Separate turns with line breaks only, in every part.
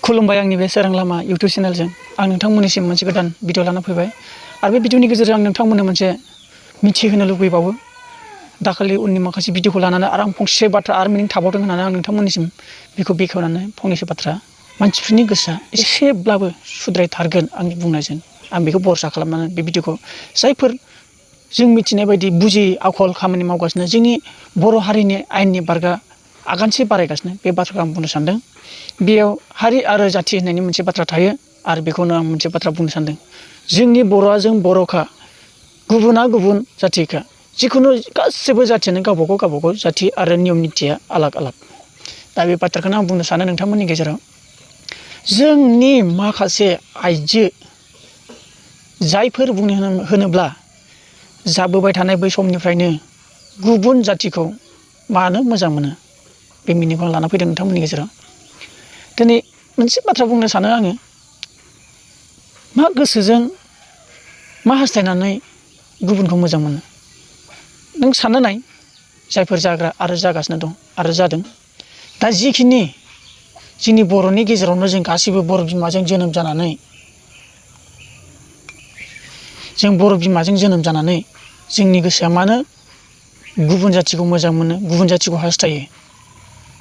खुलुमबाय आंनि बे स्वrang लामा YouTube चेनेलजों आं नोंथांमोननिसिम मोनसे गोदान भिडिअ लाना फैबाय आरो बे भिडिअनि गेजेरजों आं नोंथांमोननो मोनसे मिथिहोनो लुबैबावो दाखालि उननि माखासे भिडिअखौ लानानै आरो आं फंसे बाथ्रा आरो मिनिं थाबावदों होननानै आं नोंथांमोननिसिम बेखौ बेखेवनानै फंनैसो बाथ्रा मानसिफोरनि गोसोआ एसेब्लाबो सुद्रायथारगोन आंनि बुंनायजों आं बेखौ भरसा खालामनानै बे भिडिअखौ जायफोर जों मिथिनाय बायदि बुजियै आखल खामानि मावगासिनो जोंनि बर' हारिनि आयेननि बारगा आगानसे बारायगासिनो बे बाथ्राखौ आं बुंनो सानदों। बेयाव हारि आरो जाथि होननायनि मोनसे बाथ्रा थायो आरो बेखौनो आं मोनसे बाथ्रा बुंनो सानदों। जोंनि बर'आ जों बर'खा गुबुना गुबुन जाथिखा जिखुनु गासिबो जाथियानो गावबागाव जाथि आरो नियम निथिया आलाग आलाग। दा बे बाथ्राखौनो आं बुंनो सानो नोंथांमोननि गेजेराव जोंनि माखासे आइजो जायफोर बुंनो होनोब्ला जाबोबाय थानाय बै समनिफ्रायनो गुबुन जाथिखौ मानो मोजां मोनो बे मिनिंखौ लाना फैदों नोंथांमोननि गेजेराव। दिनै मोनसे बाथ्रा बुंनो सानो आङो मा गोसोजों मा हास्थायनानै गुबुनखौ मोजां मोनो नों सानना नाय जायफोर जाग्रा आरो जागासिनो दं आरो जादों दा जिखिनि जोंनि बर'नि गेजेरावनो जों गासैबो बर' बिमाजों जोनोम जानानै जोंनि गोसोआ मानो गुबुन जाथिखौ मोजां मोनो गुबुन जाथिखौ हास्थायो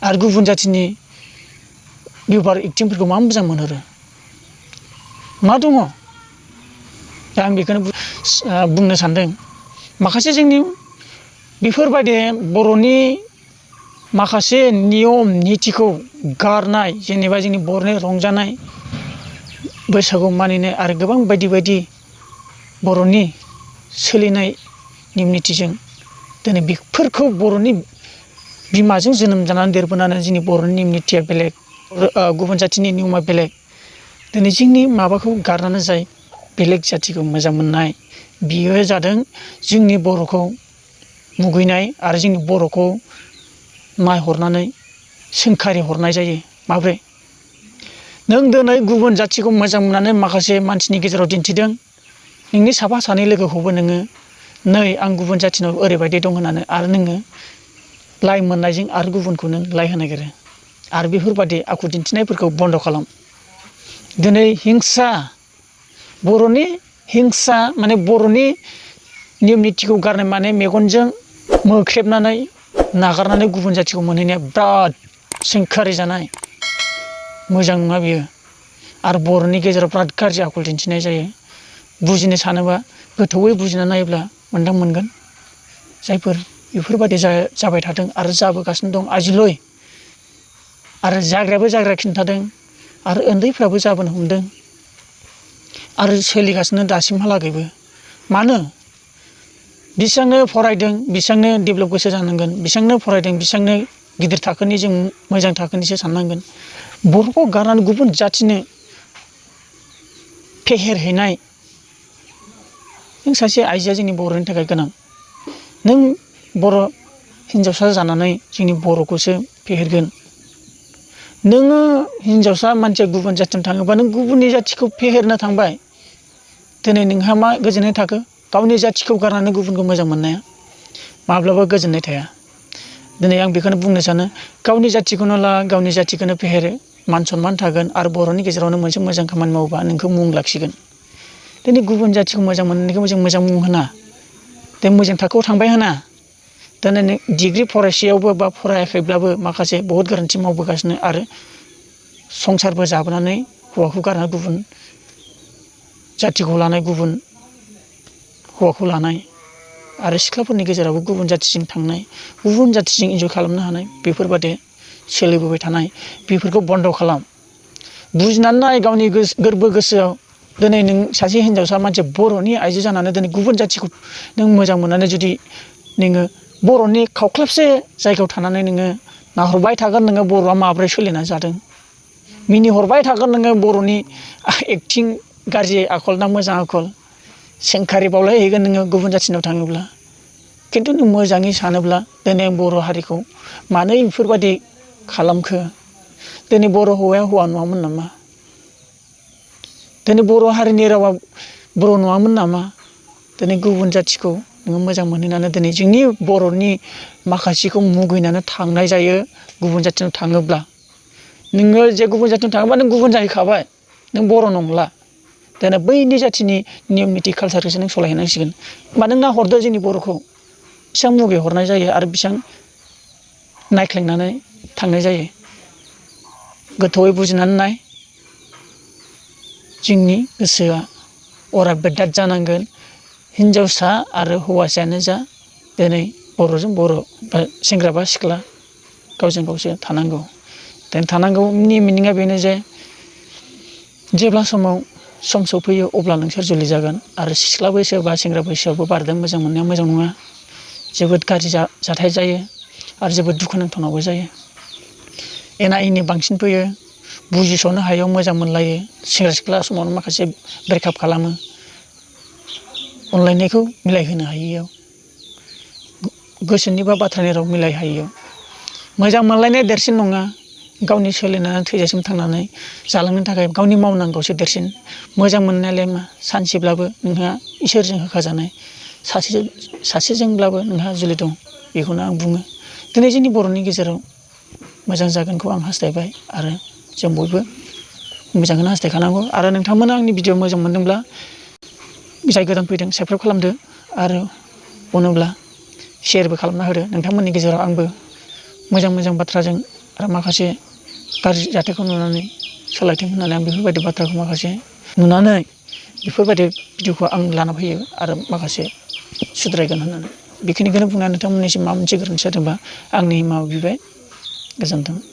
आरो गुबुन जाथिनि बिउभार एक्टिंफोरखौ मा मोजां मोनहरो मा दङ दा आं बेखौनो बुंनो सानदों। माखासे जोंनि बेफोरबायदि बर'नि माखासे नियम निथिखौ गारनाय जेनेबा जोंनि बर'नि रंजानाय बैसागु मानिनाय आरो गोबां बायदि बायदि बर'नि सोलिनाय नियम निथिजों दिनै बेफोरखौ बर'नि बिमाजों जोनोम जानानै देरबोनानै जोंनि बर'नि नियम निथिया बेलेग गुबुन जाथिनि नियमा बेलेग दिनै जोंनि माबाखौ गारनानै जाय बेलेग जाथिखौ मोजां मोननाय बियो जादों जोंनि बर'खौ मुगैनाय आरो जोंनि बर'खौ नायहरनानै सोंखारि हरनाय जायो। माब्रै नों दिनै गुबुन जाथिखौ मोजां मोननानै माखासे मानसिनि गेजेराव दिन्थिदों नोंनि साफा सानै लोगोखौबो नोङो नै आं गुबुन जाथिनाव ओरैबायदि दं होननानै आरो नोङो लाइ मोननायजों आरो गुबुनखौ नों लाइ होनो नागिरो आरो बेफोरबायदि आखु दिन्थिनायफोरखौ बन्द' खालाम। दिनै हिंसा बर'नि हिंसा माने बर'नि नियम निथिखौ गारनाय माने मेगनजों मोख्रेबनानै नागारनानै गुबुन जाथिखौ मोनहैनाया बिराद सोंखारि जानाय मोजां नङा बियो आरो बर'नि गेजेराव बिराद गाज्रि आखल दिन्थिनाय जायो। बुजिनो सानोबा गोथौयै बुजिना नायोब्ला मोनदां मोनगोन जायफोर बेफोरबायदि जाबाय थादों आरो जाबोगासिनो दं आजिलय आरो जाग्रायाबो खिन्थादों आरो उन्दैफ्राबो जाबोनो हमदों आरो सोलिगासिनो दासिमहालागैबो। मानो बेसेबांनो फरायदों बेसेबांनो डेभेलप गोसो जानांगोन बेसेबांनो फरायदों बेसेबांनो गिदिर थाखोनि जों मोजां थाखोनिसो साननांगोन। बर'खौ गारनानै गुबुन जाथिनो फेहेरहैनाय नों सासे आइजोआ जोंनि बर'नि थाखाय गोनां। नों बर' हिन्जावसा जानानै जोंनि बर'खौसो फेहेरगोन। नोङो हिन्जावसा मानसिया गुबुन जाथियाव थाङोबा नों गुबुननि जाथिखौ फेहेरनो थांबाय दिनै नोंहा मा गोजोननाय थाखो गावनि जाथिखौ गारनानै गुबुनखौ मोजां मोननाया माब्लाबा गोजोननाय थाया। दिनै आं बेखौनो बुंनो सानो गावनि जाथिखौनो ला गावनि जाथिखौनो फेहेरो मान सनमान थागोन आरो बर'नि गेजेरावनो मोनसे मोजां खामानि मावोबा नोंखौ मुं लाखिगोन। दिनै गुबुन जाथिखौ मोजां मोननायखौ जों मोजां मुं होना दिनै मोजां थाखोआव थांबाय होना दिनै नों डिग्रि फरायसेयावबो बा फरायाखैब्लाबो माखासे बहुद गोरोन्थि मावबोगासिनो आरो संसारबो जाबोनानै हौवाखौ गारनानै गुबुन जाथिखौ लानाय गुबुन हौवाखौ लानाय आरो सिख्लाफोरनि गेजेरावबो गुबुन जाथिजों थांनाय गुबुन जाथिजों इन्जय खालामनो हानाय बेफोरबायदि सोलिबोबाय थानाय बेफोरखौ बन्द' खालाम। बुजिनानै नाय गावनि गोरबो गोसोआव दिनै नों सासे हिन्जावसा मानसि बर'नि आइजो जानानै दिनै गुबुन जाथिखौ नों मोजां मोननानै जुदि नोङो बर'नि खावख्लाबसे जायगायाव थानानै नोङो नाहरबाय थागोन नोङो बर'आ माब्रै सोलिनानै जादों मिनिहरबाय थागोन नोङो बर'नि एक्टिं गाज्रि आखल ना मोजां आखल सोंखारि बावलायहैगोन नोङो गुबुन जाथिनाव थाङोब्ला। खिन्थु नों मोजाङै सानोब्ला दिनै बर' हारिखौ मानो बेफोरबायदि खालामखो दिनै बर' हौवाया हौवा नङामोन नामा दिनै बर' हारिनि रावा बर' नङामोन नामा दिनै गुबुन जाथिखौ नोङो मोजां मोनहैनानै दिनै जोंनि बर'नि माखासेखौ मुगैनानै थांनाय जायो गुबुन जाथिनाव थाङोब्ला नोङो जे गुबुन जाथियाव थाङोबा नों गुबुन जाहैखाबाय नों बर' नंला दाना बैनि जाथिनि नियम निथि कालसारखौसो नों सोलायहैनांसिगोन होमबा नों नाहरदो जोंनि बर'खौ बेसेबां मुगैहरनाय जायो आरो बेसेबां नायख्लेंनानै थांनाय जायो गोथौयै बुजिनानै नाय जोंनि गोसोआ अरायबो दाद जानांगोन हिनजावसा आरो हौवासायानो जा दिनै बर'जों बर' बा सेंग्रा बा सिख्ला गावजों गावसो थानांगौ थानांगौनि मिनिङा बेनो जे जेब्ला सम सफैयो अब्ला नोंसोर जुलि जागोन आरो सिख्ला बैसो बा सेंग्रा बैसोआवबो बारदों मोजां मोननाया मोजां नङा जोबोद गाज्रि जाथाय जायो आरो जोबोद दुखुनांथावनाबो जायो एना एनि बांसिन फैयो बुजिस'नो हायैयाव मोजां मोनलायो सेंग्रा सिख्ला समावनो माखासे ब्रेकआप खालामो अनलायनायखौ मिलायहोनो हायैयाव गोसोनि बा बाथ्रानि राव मिलायहायैयाव मोजां मोनलायनाया देरसिन नङा गावनि सोलिनानै थैजासिम थांनानै जालांनो थाखाय गावनि मावनांगौसो देरसिन मोजां मोननायालाय मा सानसेब्लाबो नोंहा इसोरजों होखाजानाय सासेजोंब्लाबो नोंहा जुलि दं बेखौनो आं बुङो दिनै जोंनि बर'नि गेजेराव मोजां जागोनखौ आं हास्थायबाय आरो जों बयबो मोजांखौनो हास्थायखानांगौ आरो नोंथांमोना आंनि भिडिअ मोजां मोनदोंब्ला जाय गोदान फैदों साबस्क्राइब खालामदो आरो अनोब्ला शेयारबो खालामना होदो नोंथांमोननि गेजेराव आंबो मोजां बाथ्राजों आरो माखासे गाज्रि जाथायखौ नुनानै सोलायथों होननानै आं बेफोरबायदि बाथ्राखौ माखासे नुनानै बेफोरबायदि भिडिअखौ आं लाना फैयो आरो माखासे सुद्रायगोन होननानै बेखिनिखौनो बुंनानै नोंथांमोननिसिम माबा मोनसे गोरोन्थि जादोंबा आंनि निमाहा बिबाय गोजोन्थों।